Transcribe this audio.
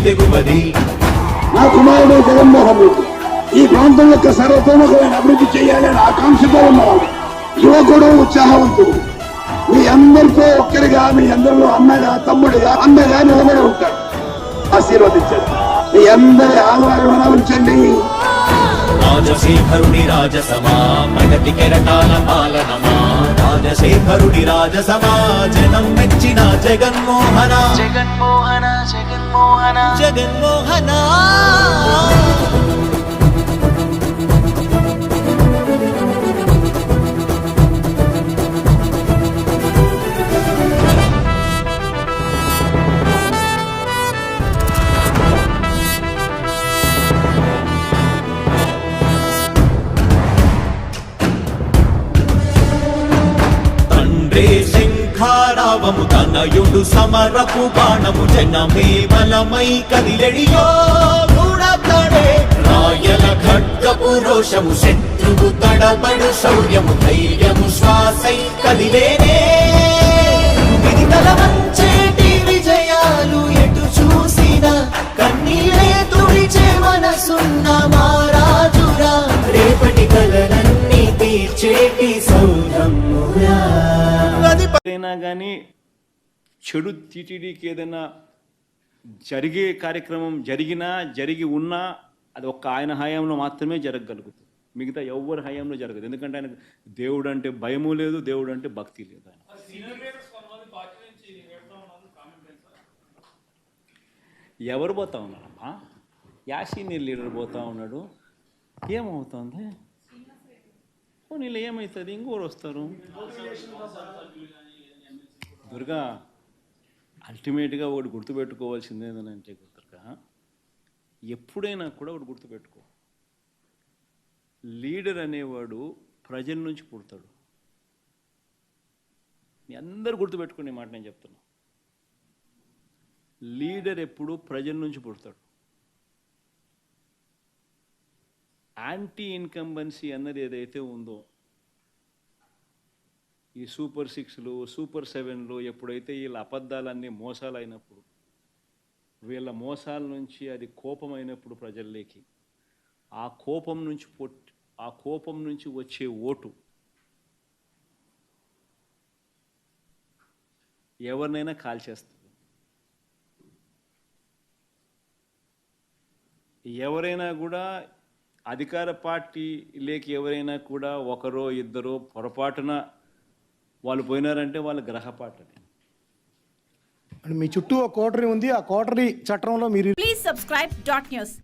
దిగుమది. నా కుమారుడు జగన్మోహన్ రెడ్డి ఈ ప్రాంతం యొక్క సర్వతోముఖమైన అభివృద్ధి చేయాలని ఆకాంక్షతో ఉన్నవాడు, యువకుడు, ఉత్సాహవంతుడు. మీ అందరితో ఒక్కరిగా, మీ అందరిలో అన్నగా, తమ్ముడిగా, అన్నగా నిలబడి ఉంటాడు. ఆశీర్వదించండి. మీ అందరి ఆహ్వానం ఉంచండి. రాజశేఖరుడి రాజసమా ప్రగతి కెరటాల పాలనమా, రాజశేఖరుడి రాజసమా జనం మెచ్చిన జగన్మోహన జగన్మోహన జగన్మోహన జగన్మోహన. శంఖారావము తనయుడు సమరపు బాణము, జనమే బలమై కదిలెడియో గూఢాడే. రాయల ఖడ్గపు రోషము, శత్రువు తడబడు శౌర్యము, ధైర్యము శ్వాసై కదిలేనే. విధితల వంచేటి విజయాలు ఎటు చూసిన, కన్నీరే తుడిచే మనసున్న మారాజురా, రేపటి కలలన్నీ తీర్చేటి సౌధమురా. ఏదైనా కానీ చెడు టీటీడీకి ఏదైనా జరిగే కార్యక్రమం జరిగి ఉన్నా అది ఒక్క ఆయన హయాంలో మాత్రమే జరగగలుగుతుంది. మిగతా ఎవరి హయాంలో జరగదు. ఎందుకంటే ఆయన దేవుడు అంటే భయము లేదు, దేవుడు అంటే భక్తి లేదు. ఆయన ఎవరు పోతా ఉన్నారమ్మా? సీనియర్ లీడర్ పోతా ఉన్నాడు. ఏమవుతుంది? నీళ్ళు ఏమవుతుంది? ఇంకోరు వస్తారు. దుర్గా, అల్టిమేట్గా ఒకటి గుర్తుపెట్టుకోవాల్సింది ఏంటంటే దుర్గా, ఎప్పుడైనా కూడా ఒకటి గుర్తుపెట్టుకో, లీడర్ అనేవాడు ప్రజల నుంచి పుడతాడు. మీ అందరూ గుర్తుపెట్టుకునే మాట నేను చెప్తున్నా. లీడర్ ఎప్పుడు ప్రజల నుంచి పుడతాడు. యాంటీ ఇన్కంబెన్సీ అన్నది ఏదైతే ఉందో, ఈ సూపర్ 6లు, సూపర్ 7లు ఎప్పుడైతే వీళ్ళ అబద్ధాలన్నీ మోసాలు అయినప్పుడు, వీళ్ళ మోసాల నుంచి అది కోపమైనప్పుడు ప్రజల్లోకి, ఆ కోపం నుంచి వచ్చే ఓటు ఎవరినైనా కాల్చేస్తుంది. ఎవరైనా కూడా అధికార పార్టీలోకి ఎవరైనా కూడా ఒకరో ఇద్దరో పొరపాటున వాళ్ళు పోయినారంటే వాళ్ళ గ్రహపాటని. మీ చుట్టూ ఒక కోటరీ ఉంది. ఆ కోటరీ చట్టంలో మీరు ప్లీజ్ సబ్స్క్రైబ్ .న్యూస్.